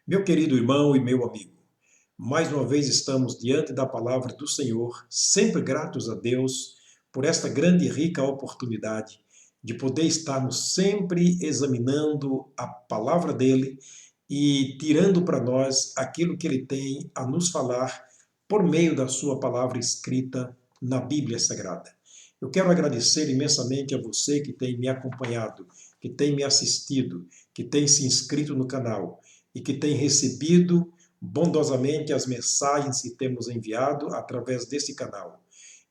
Meu querido irmão e meu amigo, mais uma vez estamos diante da palavra do Senhor, sempre gratos a Deus por esta grande e rica oportunidade de poder estarmos sempre examinando a palavra dele e tirando para nós aquilo que ele tem a nos falar por meio da sua palavra escrita na Bíblia Sagrada. Eu quero agradecer imensamente a você que tem me acompanhado, que tem me assistido, que tem se inscrito no canal e que tem recebido bondosamente as mensagens que temos enviado através desse canal.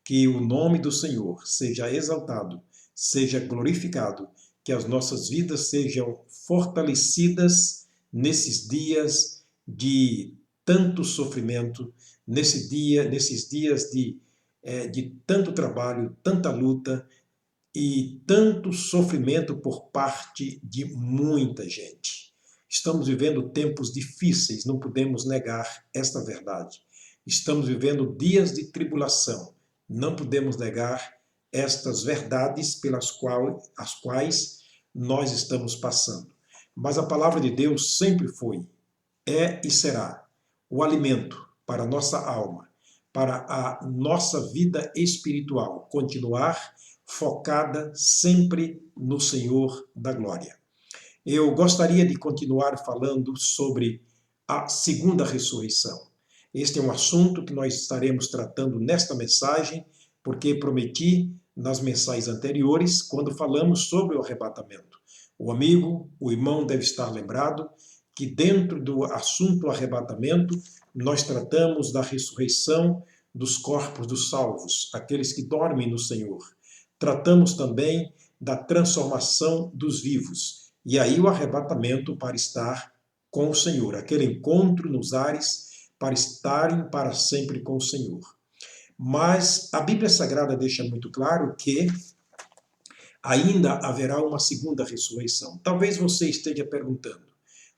Que o nome do Senhor seja exaltado, seja glorificado, que as nossas vidas sejam fortalecidas nesses dias de tanto sofrimento, nesses dias de tanto trabalho, tanta luta e tanto sofrimento por parte de muita gente. Estamos vivendo tempos difíceis, não podemos negar esta verdade. Estamos vivendo dias de tribulação, não podemos negar estas verdades as quais nós estamos passando. Mas a palavra de Deus sempre foi, é e será o alimento para a nossa alma, para a nossa vida espiritual, continuar focada sempre no Senhor da glória. Eu gostaria de continuar falando sobre a segunda ressurreição. Este é um assunto que nós estaremos tratando nesta mensagem, porque prometi nas mensagens anteriores, quando falamos sobre o arrebatamento. O amigo, o irmão deve estar lembrado que dentro do assunto arrebatamento, nós tratamos da ressurreição dos corpos dos salvos, aqueles que dormem no Senhor. Tratamos também da transformação dos vivos. E aí o arrebatamento para estar com o Senhor, aquele encontro nos ares para estarem para sempre com o Senhor. Mas a Bíblia Sagrada deixa muito claro que ainda haverá uma segunda ressurreição. Talvez você esteja perguntando,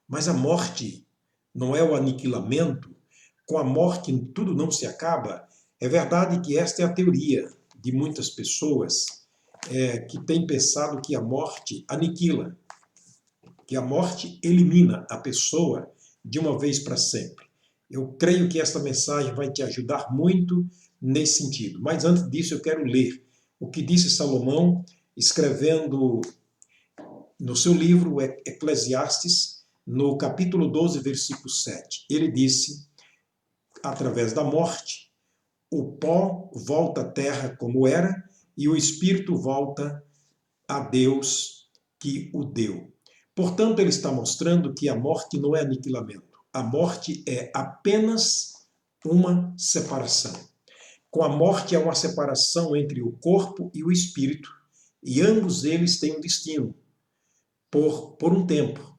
mas a morte não é o aniquilamento? Com a morte tudo não se acaba? É verdade que esta é a teoria de muitas pessoas que têm pensado que a morte aniquila, que a morte elimina a pessoa de uma vez para sempre. Eu creio que esta mensagem vai te ajudar muito nesse sentido. Mas antes disso eu quero ler o que disse Salomão, escrevendo no seu livro Eclesiastes, no capítulo 12, versículo 7. Ele disse, através da morte, o pó volta à terra como era, e o espírito volta a Deus que o deu. Portanto, ele está mostrando que a morte não é aniquilamento. A morte é apenas uma separação. Com a morte há uma separação entre o corpo e o espírito, e ambos eles têm um destino, por um tempo.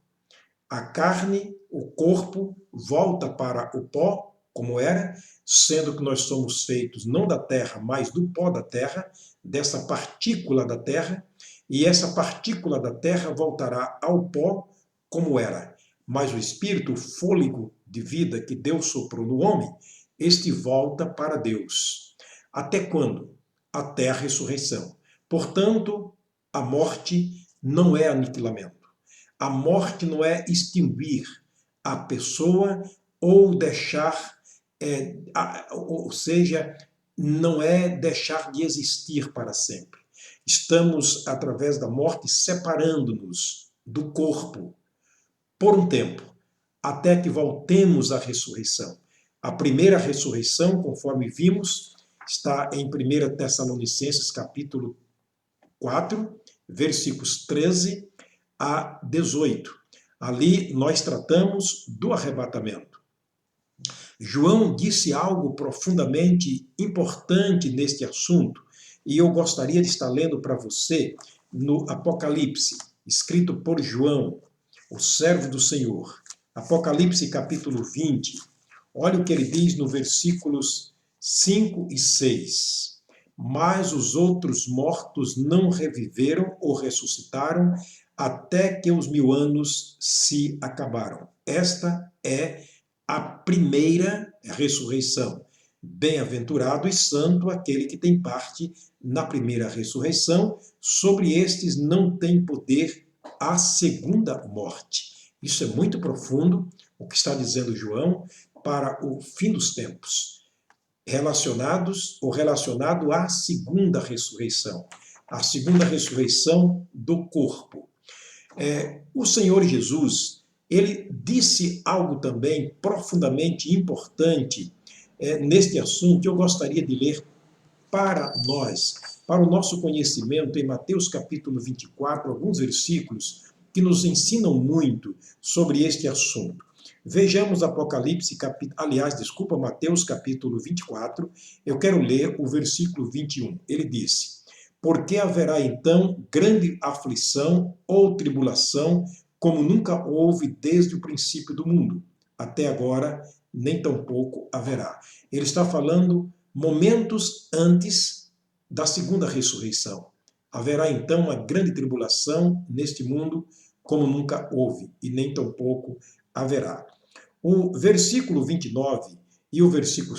A carne, o corpo, volta para o pó, como era, sendo que nós somos feitos não da terra, mas do pó da terra, dessa partícula da terra, e essa partícula da terra voltará ao pó como era. Mas o espírito, o fôlego de vida que Deus soprou no homem, este volta para Deus. Até quando? Até a ressurreição. Portanto, a morte não é aniquilamento. A morte não é extinguir a pessoa ou deixar, ou seja, não é deixar de existir para sempre. Estamos, através da morte, separando-nos do corpo por um tempo, até que voltemos à ressurreição. A primeira ressurreição, conforme vimos, está em 1 Tessalonicenses, capítulo 4, versículos 13 a 18. Ali nós tratamos do arrebatamento. João disse algo profundamente importante neste assunto, e eu gostaria de estar lendo para você no Apocalipse, escrito por João, o servo do Senhor. Apocalipse capítulo 20. Olha o que ele diz no versículos 5 e 6. Mas os outros mortos não reviveram ou ressuscitaram até que os 1000 anos se acabaram. Esta é a primeira ressurreição. Bem-aventurado e santo aquele que tem parte na primeira ressurreição. Sobre estes não tem poder a segunda morte. Isso é muito profundo, o que está dizendo João, para o fim dos tempos, relacionado à segunda ressurreição, a segunda ressurreição do corpo. O Senhor Jesus, ele disse algo também profundamente importante neste assunto, que eu gostaria de ler para nós, para o nosso conhecimento, em Mateus capítulo 24, alguns versículos que nos ensinam muito sobre este assunto. Vejamos Mateus capítulo 24, eu quero ler o versículo 21. Ele disse: porque haverá então grande aflição ou tribulação, como nunca houve desde o princípio do mundo. Até agora, nem tampouco haverá. Ele está falando momentos antes da segunda ressurreição. Haverá então uma grande tribulação neste mundo, como nunca houve, e nem tampouco haverá. O versículo 29 e o versículo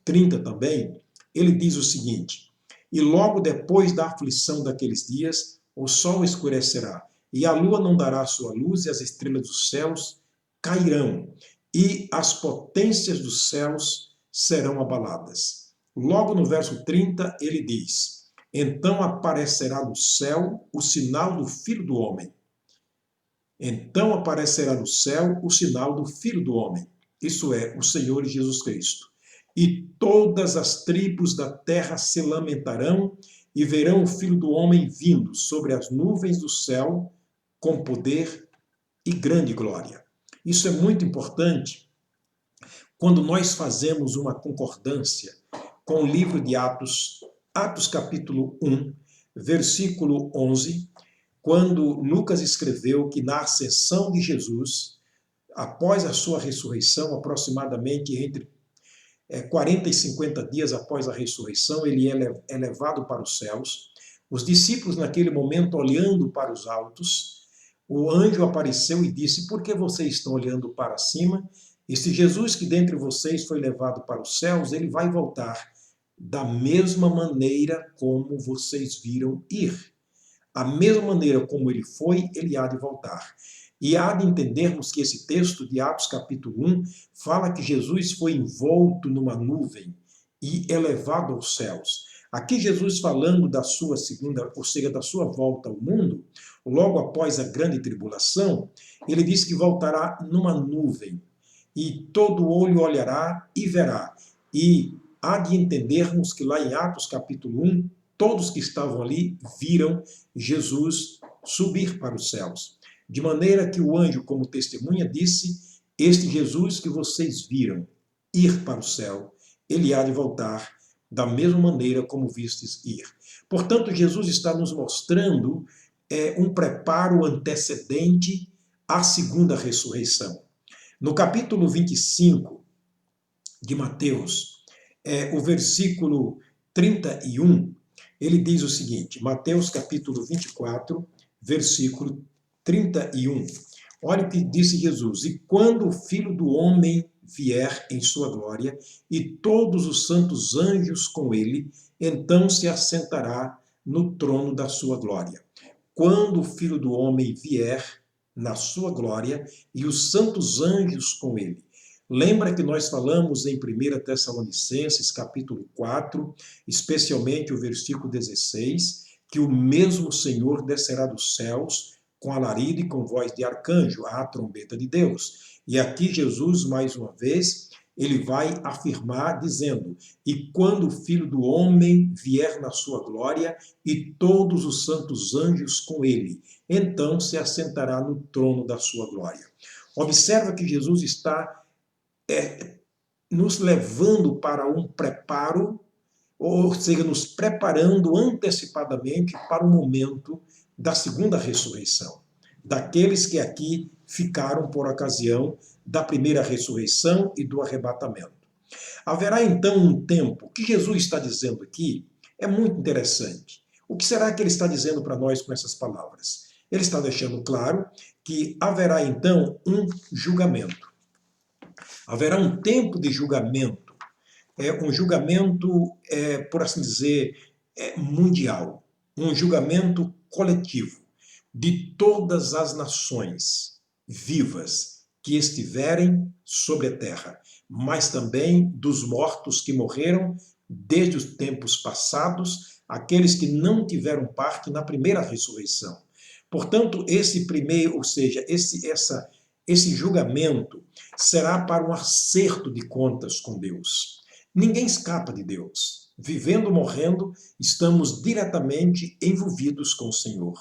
30 também, ele diz o seguinte: e logo depois da aflição daqueles dias, o sol escurecerá, e a lua não dará sua luz, e as estrelas dos céus cairão, e as potências dos céus serão abaladas. Logo no verso 30, ele diz: então aparecerá no céu o sinal do Filho do Homem. Então aparecerá no céu o sinal do Filho do Homem, isso é, o Senhor Jesus Cristo. E todas as tribos da terra se lamentarão e verão o Filho do Homem vindo sobre as nuvens do céu com poder e grande glória. Isso é muito importante quando nós fazemos uma concordância com o livro de Atos, Atos capítulo 1, versículo 11, quando Lucas escreveu que na ascensão de Jesus, após a sua ressurreição, aproximadamente entre 40 e 50 dias após a ressurreição, ele é levado para os céus. Os discípulos, naquele momento, olhando para os altos, o anjo apareceu e disse: por que vocês estão olhando para cima? Este Jesus que dentre vocês foi levado para os céus, ele vai voltar da mesma maneira como vocês viram ir. A mesma maneira como ele foi, ele há de voltar. E há de entendermos que esse texto de Atos capítulo 1 fala que Jesus foi envolto numa nuvem e elevado aos céus. Aqui Jesus falando da sua segunda, ou seja, da sua volta ao mundo, logo após a grande tribulação, ele diz que voltará numa nuvem e todo olho olhará e verá. E há de entendermos que lá em Atos capítulo 1, todos que estavam ali viram Jesus subir para os céus. De maneira que o anjo, como testemunha, disse: este Jesus que vocês viram ir para o céu, ele há de voltar da mesma maneira como vistes ir. Portanto, Jesus está nos mostrando um preparo antecedente à segunda ressurreição. No capítulo 25 de Mateus, o versículo 31, ele diz o seguinte, Mateus capítulo 24, versículo 31. Olha o que disse Jesus: e quando o Filho do Homem vier em sua glória, e todos os santos anjos com ele, então se assentará no trono da sua glória. Quando o Filho do Homem vier na sua glória, e os santos anjos com ele. Lembra que nós falamos em 1 Tessalonicenses, capítulo 4, especialmente o versículo 16, que o mesmo Senhor descerá dos céus com alarido e com voz de arcanjo, a trombeta de Deus. E aqui Jesus, mais uma vez, ele vai afirmar dizendo: e quando o Filho do Homem vier na sua glória e todos os santos anjos com ele, então se assentará no trono da sua glória. Observa que Jesus está nos levando para um preparo, ou seja, nos preparando antecipadamente para o momento da segunda ressurreição, daqueles que aqui ficaram por ocasião da primeira ressurreição e do arrebatamento. Haverá então um tempo, o que Jesus está dizendo aqui é muito interessante. O que será que ele está dizendo para nós com essas palavras? Ele está deixando claro que haverá então um julgamento. Haverá um tempo de julgamento, um julgamento, por assim dizer, mundial, um julgamento coletivo de todas as nações vivas que estiverem sobre a terra, mas também dos mortos que morreram desde os tempos passados, aqueles que não tiveram parte na primeira ressurreição. Portanto, esse primeiro, ou seja, esse julgamento será para um acerto de contas com Deus. Ninguém escapa de Deus. Vivendo ou morrendo, estamos diretamente envolvidos com o Senhor.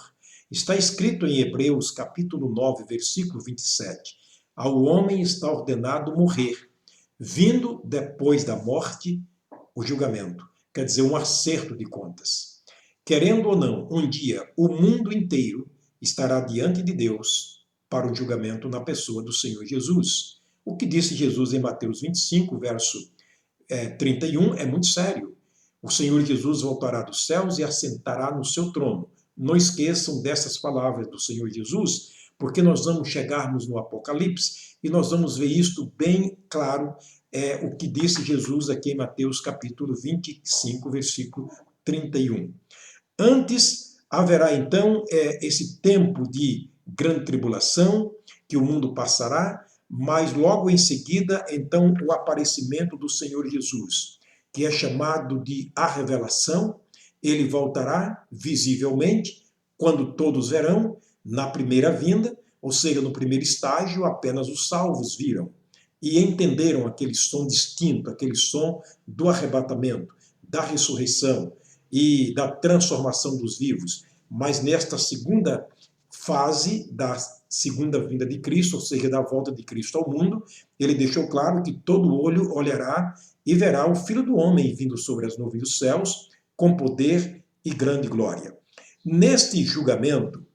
Está escrito em Hebreus capítulo 9, versículo 27. Ao homem está ordenado morrer, vindo depois da morte o julgamento. Quer dizer, um acerto de contas. Querendo ou não, um dia o mundo inteiro estará diante de Deus para o julgamento na pessoa do Senhor Jesus. O que disse Jesus em Mateus 25, verso 31, é muito sério. O Senhor Jesus voltará dos céus e assentará no seu trono. Não esqueçam dessas palavras do Senhor Jesus, porque nós vamos chegarmos no Apocalipse e nós vamos ver isto bem claro, o que disse Jesus aqui em Mateus capítulo 25, versículo 31. Antes haverá então esse tempo de grande tribulação que o mundo passará, mas logo em seguida, então, o aparecimento do Senhor Jesus, que é chamado de a revelação. Ele voltará visivelmente, quando todos verão, na primeira vinda, ou seja, no primeiro estágio, apenas os salvos viram e entenderam aquele som distinto, aquele som do arrebatamento, da ressurreição e da transformação dos vivos. Mas nesta segunda fase da segunda vinda de Cristo, ou seja, da volta de Cristo ao mundo, ele deixou claro que todo olho olhará e verá o Filho do Homem vindo sobre as nuvens dos céus, com poder e grande glória. Neste julgamento,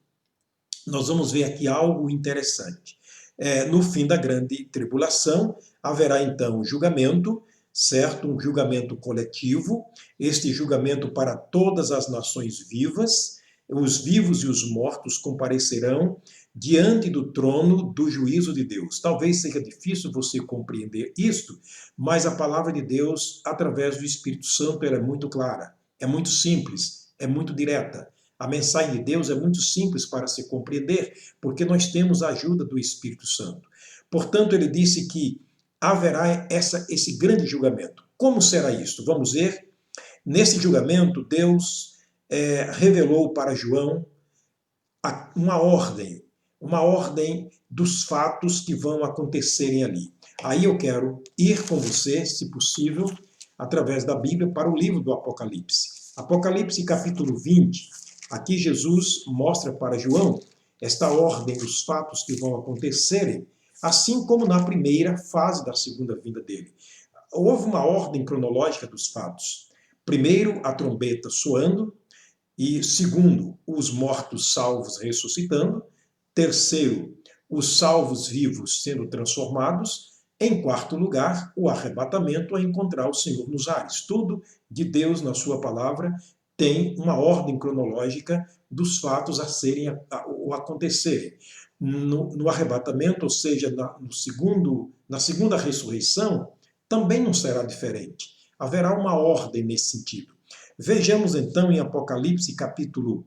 nós vamos ver aqui algo interessante. No fim da grande tribulação, haverá então julgamento, certo? Um julgamento coletivo, este julgamento para todas as nações vivas. Os vivos e os mortos comparecerão diante do trono do juízo de Deus. Talvez seja difícil você compreender isto, mas a palavra de Deus, através do Espírito Santo, ela é muito clara, é muito simples, é muito direta. A mensagem de Deus é muito simples para se compreender, porque nós temos a ajuda do Espírito Santo. Portanto, ele disse que haverá esse grande julgamento. Como será isto? Vamos ver. Nesse julgamento, Deus revelou para João uma ordem dos fatos que vão acontecerem ali. Aí eu quero ir com você, se possível, através da Bíblia, para o livro do Apocalipse. Apocalipse capítulo 20, aqui Jesus mostra para João esta ordem dos fatos que vão acontecerem, assim como na primeira fase da segunda vinda dele. Houve uma ordem cronológica dos fatos. Primeiro, a trombeta soando, e segundo, os mortos salvos ressuscitando, terceiro, os salvos vivos sendo transformados, em quarto lugar, o arrebatamento a encontrar o Senhor nos ares. Tudo de Deus na sua palavra tem uma ordem cronológica dos fatos a serem ou acontecerem. No arrebatamento, ou seja, na segunda ressurreição, também não será diferente. Haverá uma ordem nesse sentido. Vejamos então em Apocalipse capítulo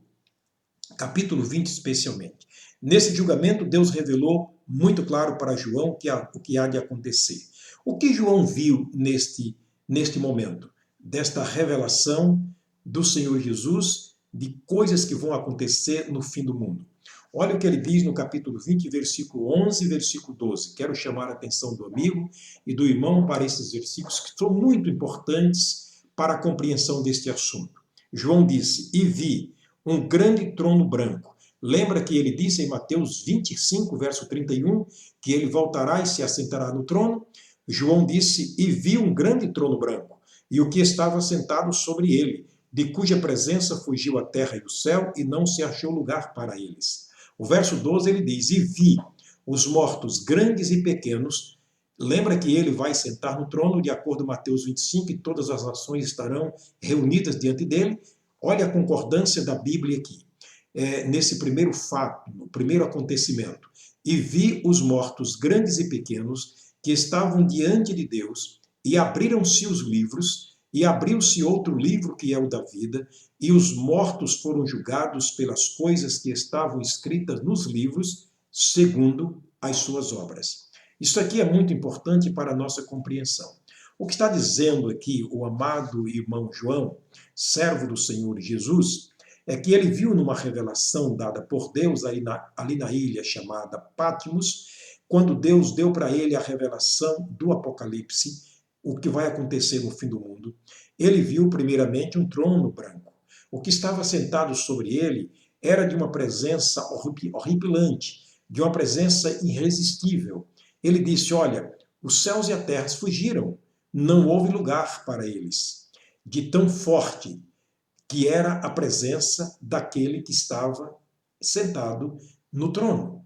20 especialmente. Nesse julgamento, Deus revelou muito claro para João o que há de acontecer. O que João viu neste momento? Desta revelação do Senhor Jesus, de coisas que vão acontecer no fim do mundo. Olha o que ele diz no capítulo 20, versículo 11 e versículo 12. Quero chamar a atenção do amigo e do irmão para esses versículos que são muito importantes para a compreensão deste assunto. João disse, e vi um grande trono branco. Lembra que ele disse em Mateus 25, verso 31, que ele voltará e se assentará no trono? João disse, e vi um grande trono branco, e o que estava sentado sobre ele, de cuja presença fugiu a terra e o céu, e não se achou lugar para eles. O verso 12 ele diz, e vi os mortos grandes e pequenos. Lembra que ele vai sentar no trono, de acordo com Mateus 25, e todas as nações estarão reunidas diante dele. Olha a concordância da Bíblia aqui. Nesse primeiro fato, no primeiro acontecimento. E vi os mortos grandes e pequenos que estavam diante de Deus, e abriram-se os livros, e abriu-se outro livro que é o da vida, e os mortos foram julgados pelas coisas que estavam escritas nos livros, segundo as suas obras. Isso aqui é muito importante para a nossa compreensão. O que está dizendo aqui o amado irmão João, servo do Senhor Jesus, é que ele viu numa revelação dada por Deus ali na ilha chamada Patmos, quando Deus deu para ele a revelação do Apocalipse, o que vai acontecer no fim do mundo. Ele viu primeiramente um trono branco. O que estava sentado sobre ele era de uma presença horripilante, de uma presença irresistível. Ele disse, olha, os céus e a terra fugiram, não houve lugar para eles. De tão forte que era a presença daquele que estava sentado no trono.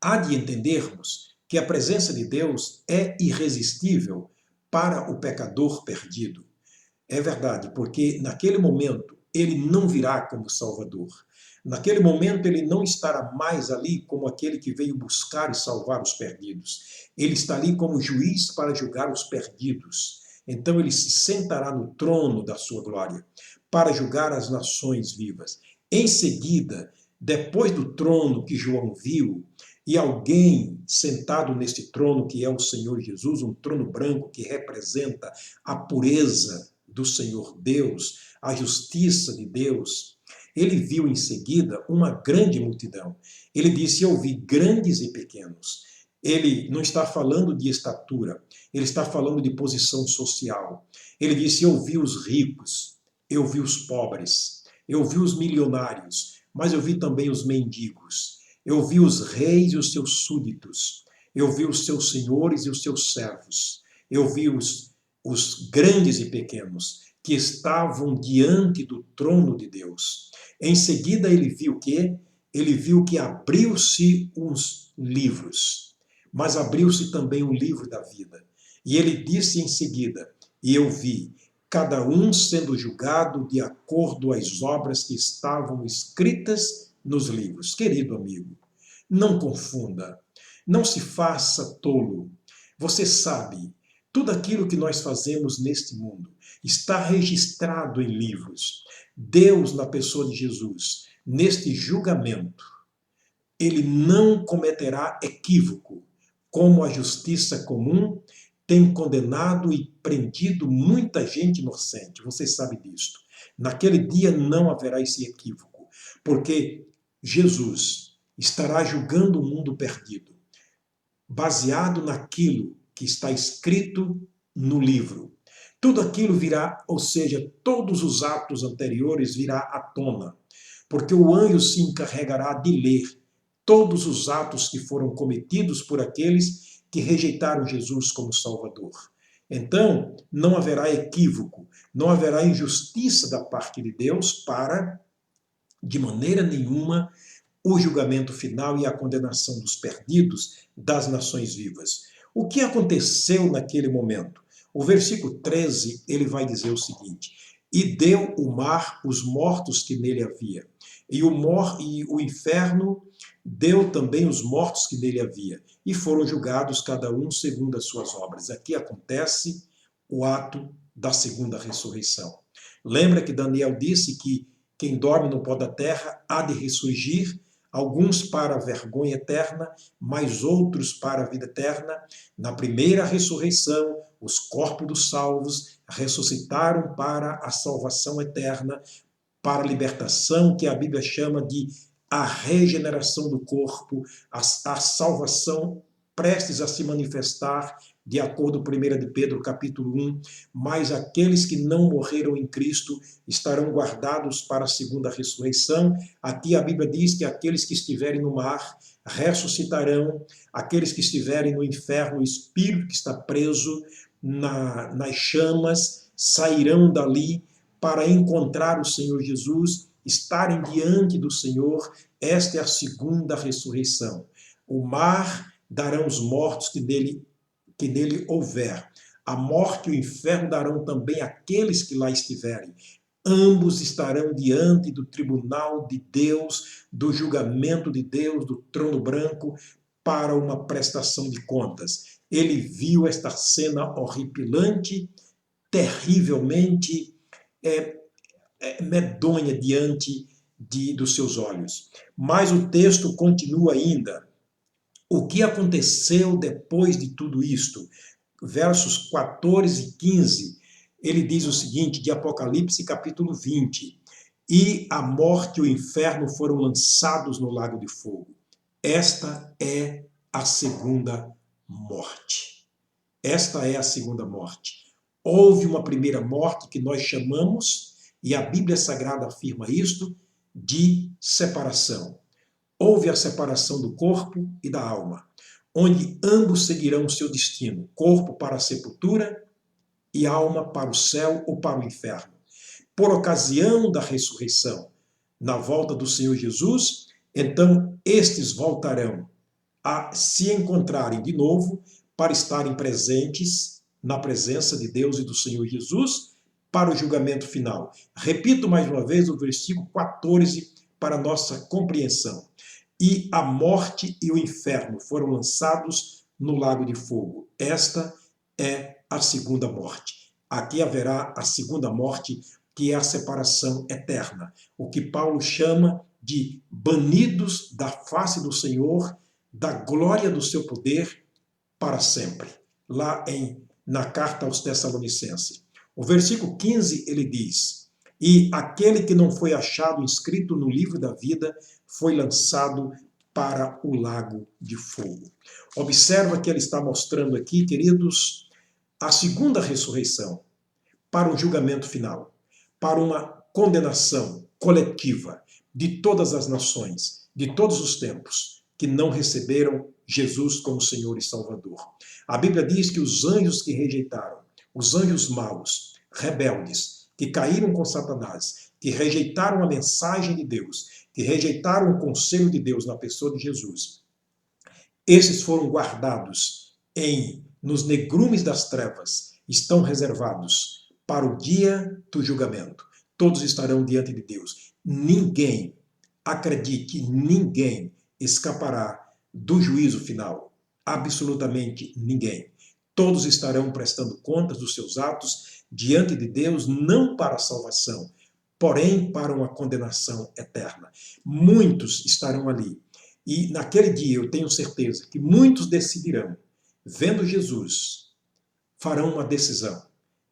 Há de entendermos que a presença de Deus é irresistível para o pecador perdido. É verdade, porque naquele momento ele não virá como Salvador. Naquele momento ele não estará mais ali como aquele que veio buscar e salvar os perdidos. Ele está ali como juiz para julgar os perdidos. Então ele se sentará no trono da sua glória para julgar as nações vivas. Em seguida, depois do trono que João viu, e alguém sentado neste trono que é o Senhor Jesus, um trono branco que representa a pureza do Senhor Deus, a justiça de Deus, ele viu em seguida uma grande multidão. Ele disse, eu vi grandes e pequenos. Ele não está falando de estatura, ele está falando de posição social. Ele disse, eu vi os ricos, eu vi os pobres, eu vi os milionários, mas eu vi também os mendigos. Eu vi os reis e os seus súditos. Eu vi os seus senhores e os seus servos. Eu vi os grandes e pequenos que estavam diante do trono de Deus. Em seguida ele viu que abriu-se uns livros, mas abriu-se também o livro da vida. E ele disse em seguida, e eu vi, cada um sendo julgado de acordo às obras que estavam escritas nos livros. Querido amigo, não confunda, não se faça tolo. Você sabe, tudo aquilo que nós fazemos neste mundo está registrado em livros. Deus, na pessoa de Jesus, neste julgamento, ele não cometerá equívoco, como a justiça comum tem condenado e prendido muita gente inocente. Você sabe disto. Naquele dia não haverá esse equívoco, porque Jesus estará julgando o mundo perdido, baseado naquilo que está escrito no livro. Tudo aquilo virá, ou seja, todos os atos anteriores virá à tona, porque o anjo se encarregará de ler todos os atos que foram cometidos por aqueles que rejeitaram Jesus como Salvador. Então, não haverá equívoco, não haverá injustiça da parte de Deus para, de maneira nenhuma, o julgamento final e a condenação dos perdidos das nações vivas. O que aconteceu naquele momento? O versículo 13, ele vai dizer o seguinte, e deu o mar os mortos que nele havia, e o inferno deu também os mortos que nele havia, e foram julgados cada um segundo as suas obras. Aqui acontece o ato da segunda ressurreição. Lembra que Daniel disse que quem dorme no pó da terra há de ressurgir, alguns para a vergonha eterna, mas outros para a vida eterna. Na primeira ressurreição, os corpos dos salvos ressuscitaram para a salvação eterna, para a libertação, que a Bíblia chama de a regeneração do corpo, a salvação prestes a se manifestar, de acordo com 1 de Pedro capítulo 1, mas aqueles que não morreram em Cristo estarão guardados para a segunda ressurreição. Aqui a Bíblia diz que aqueles que estiverem no mar ressuscitarão, aqueles que estiverem no inferno, o espírito que está preso nas chamas, sairão dali para encontrar o Senhor Jesus, estarem diante do Senhor. Esta é a segunda ressurreição. O mar darão os mortos que nele houver. A morte e o inferno darão também aqueles que lá estiverem. Ambos estarão diante do tribunal de Deus, do julgamento de Deus, do trono branco, para uma prestação de contas. Ele viu esta cena horripilante, terrivelmente medonha diante dos seus olhos. Mas o texto continua ainda. O que aconteceu depois de tudo isto? Versos 14 e 15, ele diz o seguinte, de Apocalipse capítulo 20, e a morte e o inferno foram lançados no lago de fogo. Esta é a segunda morte. Esta é a segunda morte. Houve uma primeira morte que nós chamamos, e a Bíblia Sagrada afirma isto, de separação. Houve a separação do corpo e da alma, onde ambos seguirão o seu destino, corpo para a sepultura e alma para o céu ou para o inferno. Por ocasião da ressurreição, na volta do Senhor Jesus, então estes voltarão a se encontrarem de novo para estarem presentes na presença de Deus e do Senhor Jesus para o julgamento final. Repito mais uma vez o versículo 14 para nossa compreensão. E a morte e o inferno foram lançados no lago de fogo. Esta é a segunda morte. Aqui haverá a segunda morte, que é a separação eterna. O que Paulo chama de banidos da face do Senhor, da glória do seu poder para sempre. Lá na carta aos Tessalonicenses. O versículo 15 ele diz: e aquele que não foi achado inscrito no livro da vida foi lançado para o lago de fogo. Observa que ele está mostrando aqui, queridos, a segunda ressurreição para um julgamento final, para uma condenação coletiva de todas as nações, de todos os tempos, que não receberam Jesus como Senhor e Salvador. A Bíblia diz que os anjos que rejeitaram, os anjos maus, rebeldes, que caíram com Satanás, que rejeitaram a mensagem de Deus, que rejeitaram o conselho de Deus na pessoa de Jesus, esses foram guardados nos negrumes das trevas, estão reservados para o dia do julgamento. Todos estarão diante de Deus. Ninguém, acredite, ninguém escapará do juízo final. Absolutamente ninguém. Todos estarão prestando contas dos seus atos diante de Deus, não para a salvação, porém para uma condenação eterna. Muitos estarão ali. E naquele dia eu tenho certeza que muitos decidirão, vendo Jesus, farão uma decisão.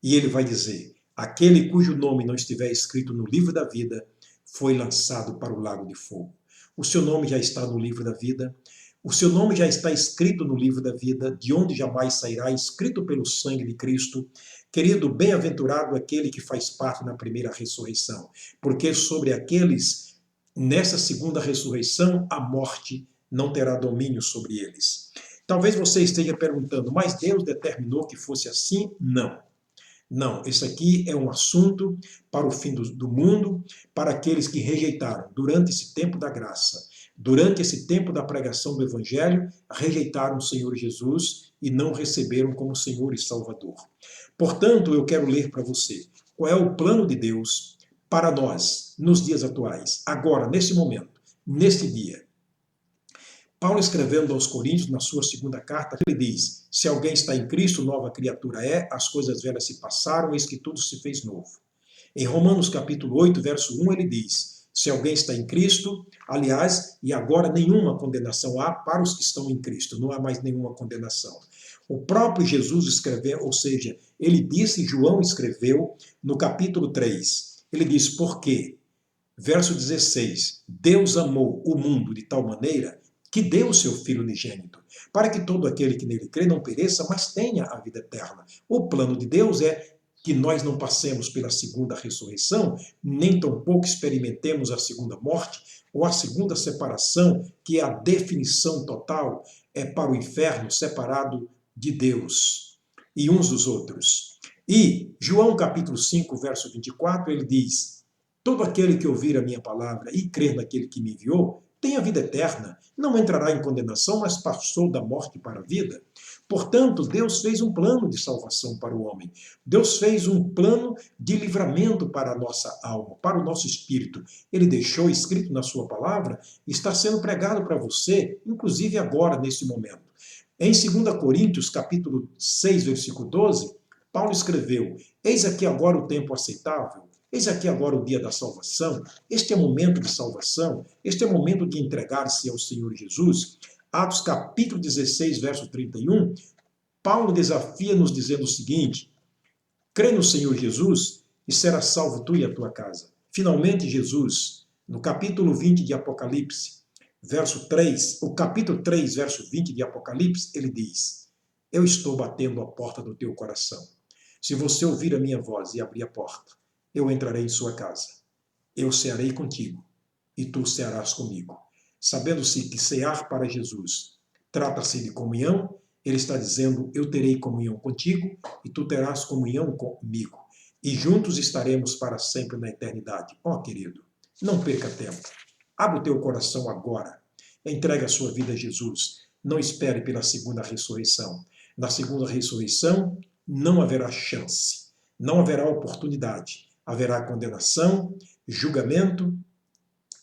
E ele vai dizer: aquele cujo nome não estiver escrito no livro da vida foi lançado para o lago de fogo. O seu nome já está no livro da vida. O seu nome já está escrito no livro da vida, de onde jamais sairá, escrito pelo sangue de Cristo. Querido, bem-aventurado aquele que faz parte na primeira ressurreição, porque sobre aqueles, nessa segunda ressurreição, a morte não terá domínio sobre eles. Talvez você esteja perguntando, mas Deus determinou que fosse assim? Não. Não, esse aqui é um assunto para o fim do mundo, para aqueles que rejeitaram durante esse tempo da graça, durante esse tempo da pregação do Evangelho, rejeitaram o Senhor Jesus e não receberam como Senhor e Salvador. Portanto, eu quero ler para você qual é o plano de Deus para nós nos dias atuais, agora, nesse momento, neste dia. Paulo, escrevendo aos Coríntios, na sua segunda carta, ele diz: se alguém está em Cristo, nova criatura é, as coisas velhas se passaram, eis que tudo se fez novo. Em Romanos capítulo 8, verso 1, ele diz: se alguém está em Cristo, aliás, e agora nenhuma condenação há para os que estão em Cristo, não há mais nenhuma condenação. O próprio Jesus escreveu, ou seja, ele disse, João escreveu no capítulo 3, ele diz: porque, verso 16, Deus amou o mundo de tal maneira que deu o seu Filho unigênito, para que todo aquele que nele crê não pereça, mas tenha a vida eterna. O plano de Deus é que nós não passemos pela segunda ressurreição, nem tampouco experimentemos a segunda morte, ou a segunda separação, que é a definição total, é para o inferno, separado de Deus e uns dos outros. E João capítulo 5, verso 24, ele diz: todo aquele que ouvir a minha palavra e crer naquele que me enviou, tem a vida eterna, não entrará em condenação, mas passou da morte para a vida. Portanto, Deus fez um plano de salvação para o homem. Deus fez um plano de livramento para a nossa alma, para o nosso espírito. Ele deixou escrito na sua palavra, está sendo pregado para você, inclusive agora, nesse momento. Em 2 Coríntios, capítulo 6, versículo 12, Paulo escreveu: eis aqui agora o tempo aceitável, eis aqui agora o dia da salvação, este é o momento de salvação, este é o momento de entregar-se ao Senhor Jesus. Atos capítulo 16, verso 31, Paulo desafia nos dizendo o seguinte: crê no Senhor Jesus e serás salvo tu e a tua casa. Finalmente, Jesus, no capítulo 20 de Apocalipse, verso 3, o capítulo 3, verso 20 de Apocalipse, ele diz: eu estou batendo a porta do teu coração. Se você ouvir a minha voz e abrir a porta, eu entrarei em sua casa. Eu cearei contigo e tu cearás comigo. Sabendo-se que cear para Jesus trata-se de comunhão, ele está dizendo: eu terei comunhão contigo e tu terás comunhão comigo. E juntos estaremos para sempre na eternidade. Ó, querido, não perca tempo. Abra o teu coração agora. Entregue a sua vida a Jesus. Não espere pela segunda ressurreição. Na segunda ressurreição não haverá chance. Não haverá oportunidade. Haverá condenação, julgamento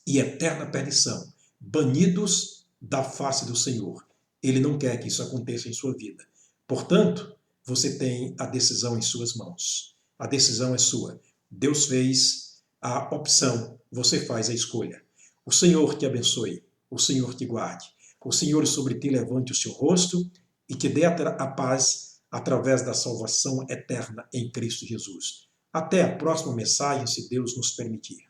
e eterna perdição. Banidos da face do Senhor. Ele não quer que isso aconteça em sua vida. Portanto, você tem a decisão em suas mãos. A decisão é sua. Deus fez a opção, você faz a escolha. O Senhor te abençoe, o Senhor te guarde, o Senhor sobre ti levante o seu rosto e te dê a paz através da salvação eterna em Cristo Jesus. Até a próxima mensagem, se Deus nos permitir.